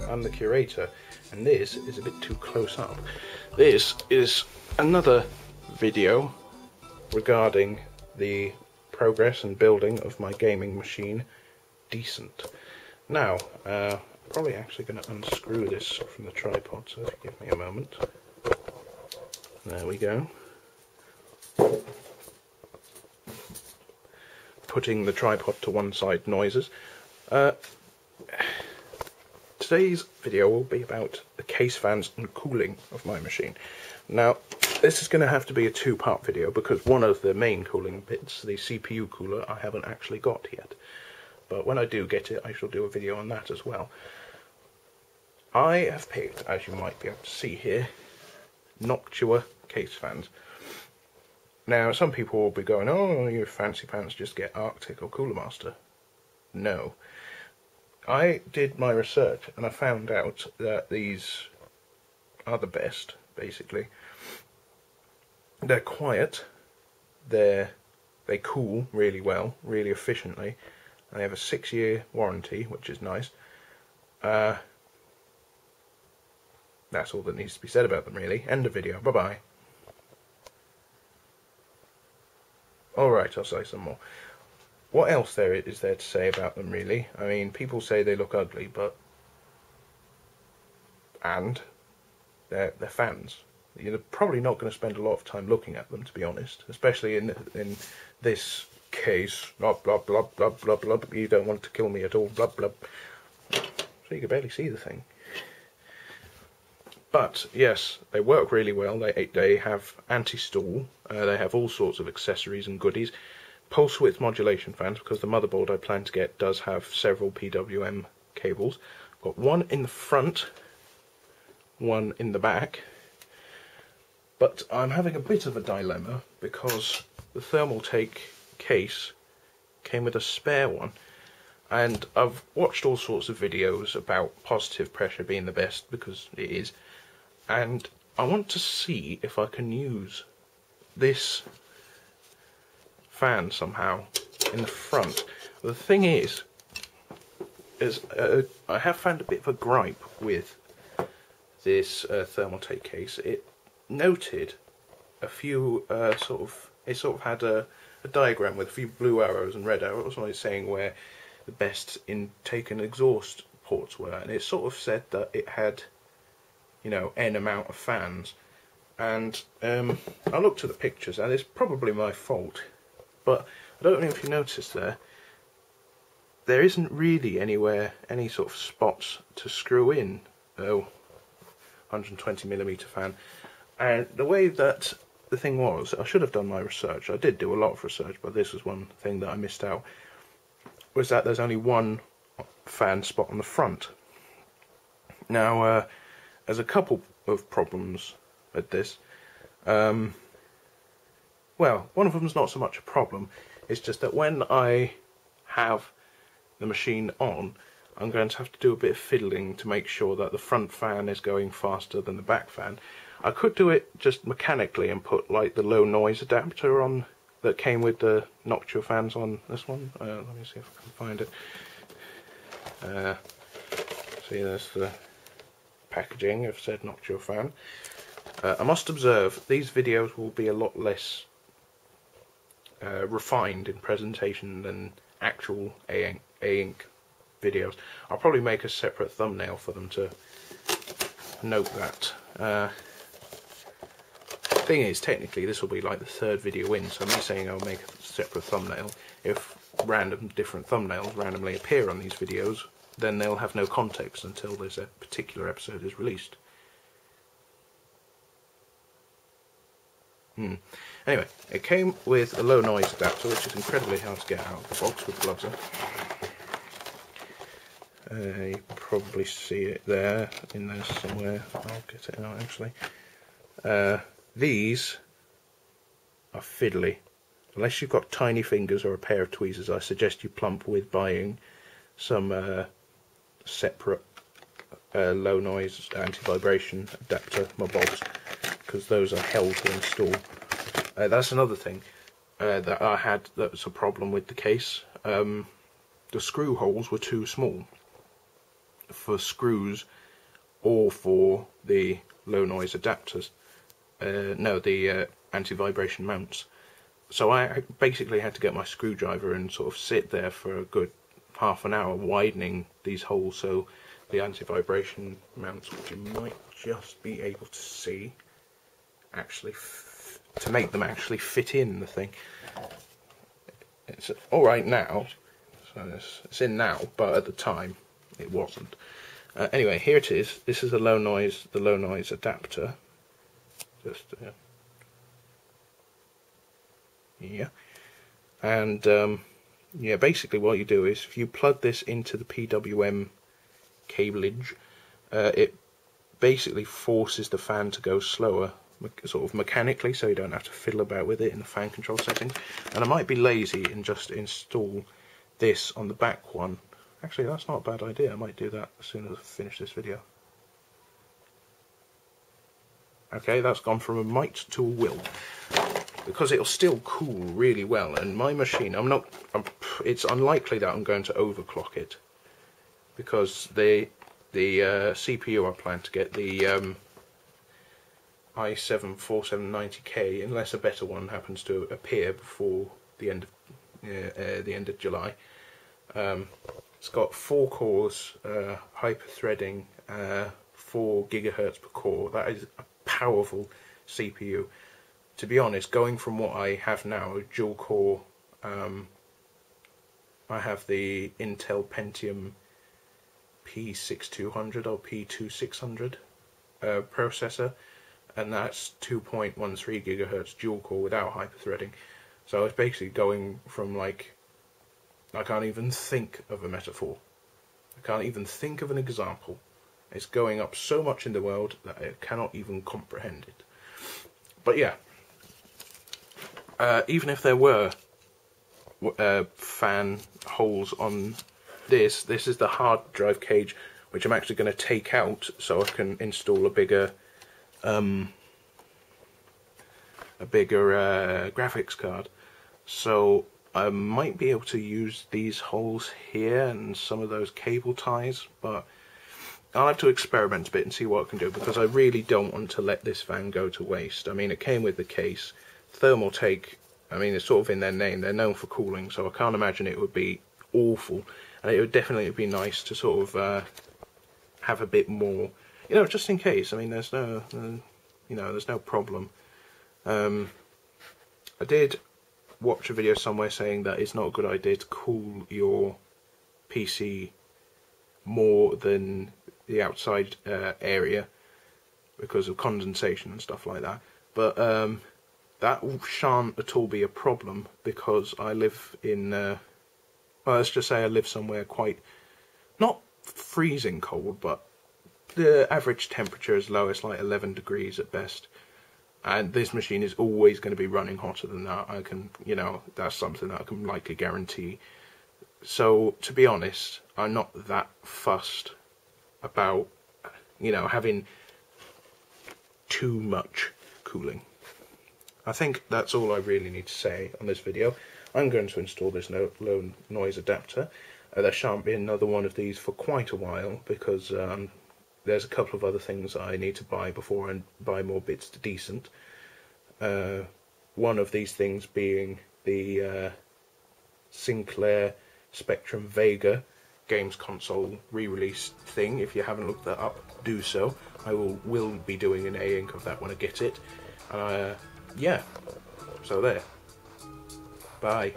I'm the curator, and this is a bit too close up. This is another video regarding the progress and building of my gaming machine, Decent. Now, probably actually going to unscrew this from the tripod, so if you give me a moment. There we go. Putting the tripod to one side noises. Today's video will be about the case fans and cooling of my machine. Now, this is going to have to be a two-part video because one of the main cooling bits, the CPU cooler, I haven't actually got yet. But when I do get it, I shall do a video on that as well. I have picked, as you might be able to see here, Noctua case fans. Now, some people will be going, oh, you fancy pants, just get Architype or Cooler Master. No. I did my research and I found out that these are the best, basically. They're quiet, they cool really well, really efficiently. They have a 6-year warranty, which is nice. That's all that needs to be said about them, really. End of video. Bye-bye. Alright, I'll say some more. What else is there to say about them, really? I mean, people say they look ugly, but... And? They're fans. You're probably not going to spend a lot of time looking at them, to be honest. Especially in this case. Blah, blah, blah, blah, blah, blah. You don't want to kill me at all. Blah, blah. So you can barely see the thing. But, yes, they work really well. They have anti-stall. They have all sorts of accessories and goodies. Pulse width modulation fans, because the motherboard I plan to get does have several PWM cables. I've got one in the front, one in the back. But I'm having a bit of a dilemma because the Thermaltake case came with a spare one. And I've watched all sorts of videos about positive pressure being the best, because it is. And I want to see if I can use this fan somehow in the front. The thing is I have found a bit of a gripe with this Thermaltake case. It noted a few it sort of had a diagram with a few blue arrows and red arrows on it saying where the best intake and exhaust ports were, and it sort of said that it had, you know, N amount of fans. And I looked at the pictures, and it's probably my fault, but I don't know if you noticed there isn't really anywhere any sort of spots to screw in 120mm fan. And the way that the thing was, I should have done my research. I did do a lot of research, but this was one thing that I missed out, was that there's only one fan spot on the front. Now, there's a couple of problems with this. Well, one of them is not so much a problem. It's just that when I have the machine on, I'm going to have to do a bit of fiddling to make sure that the front fan is going faster than the back fan. I could do it just mechanically and put like the low noise adapter on that came with the Noctua fans on this one. Let me see if I can find it. See, there's the packaging of said Noctua fan. I must observe these videos will be a lot less refined in presentation than actual A-Ink videos. I'll probably make a separate thumbnail for them to note that. Thing is, technically this will be like the third video in, so me saying I'll make a separate thumbnail, if different thumbnails randomly appear on these videos, then they'll have no context until this particular episode is released. Anyway, it came with a low noise adapter, which is incredibly hard to get out of the box with gloves on. You can probably see it there, in there somewhere. I'll get it out actually. These are fiddly. Unless you've got tiny fingers or a pair of tweezers, I suggest you plump with buying some separate low noise anti-vibration adapter mobobs, because those are hell to install. That's another thing that I had that was a problem with the case. The screw holes were too small. for screws or for the low noise adapters. No, the anti-vibration mounts. So I basically had to get my screwdriver and sort of sit there for a good half an hour widening these holes so the anti-vibration mounts, which you might just be able to see, actually to make them actually fit in the thing. It's alright now, so it's in now, but at the time it wasn't. Anyway, here it is. This is the low noise adapter. Just yeah, and yeah, basically what you do is if you plug this into the PWM cableage, it basically forces the fan to go slower, sort of mechanically, so you don't have to fiddle about with it in the fan control settings. And I might be lazy and just install this on the back one. Actually, that's not a bad idea. I might do that as soon as I finish this video. Okay, that's gone from a might to a will, because it'll still cool really well. And my machine, it's unlikely that I'm going to overclock it, because the CPU I plan to get, the i7-4790K, unless a better one happens to appear before the end of July. It's got 4 cores, hyper-threading, 4 GHz per core. That is a powerful CPU. To be honest, going from what I have now, a dual core, I have the Intel Pentium P6200 or P2600 processor, and that's 2.13 GHz dual core without hyper-threading. So it's basically going from, like, I can't even think of a metaphor. I can't even think of an example. It's going up so much in the world that I cannot even comprehend it. But yeah, even if there were fan holes on this is the hard drive cage, which I'm actually going to take out so I can install a bigger graphics card. So I might be able to use these holes here and some of those cable ties, but I'll have to experiment a bit and see what I can do, because I really don't want to let this fan go to waste. I mean, it came with the case. Thermaltake, I mean, it's sort of in their name. They're known for cooling, so I can't imagine it would be awful. And it would definitely be nice to sort of have a bit more, you know, just in case. I mean, there's no, you know, there's no problem. I did watch a video somewhere saying that it's not a good idea to cool your PC more than the outside area because of condensation and stuff like that. But that shan't at all be a problem, because I live in, well, let's just say I live somewhere quite, not freezing cold, but the average temperature is low, it's like 11 degrees at best. And this machine is always going to be running hotter than that. I can, you know, that's something that I can likely guarantee. So, to be honest, I'm not that fussed about, you know, having too much cooling. I think that's all I really need to say on this video. I'm going to install this low noise adapter. There shan't be another one of these for quite a while, because there's a couple of other things I need to buy before I buy more bits to decent. One of these things being the Sinclair Spectrum Vega games console re-release thing. If you haven't looked that up, do so. I will be doing an A-Ink of that when I get it. Yeah, so there. Bye.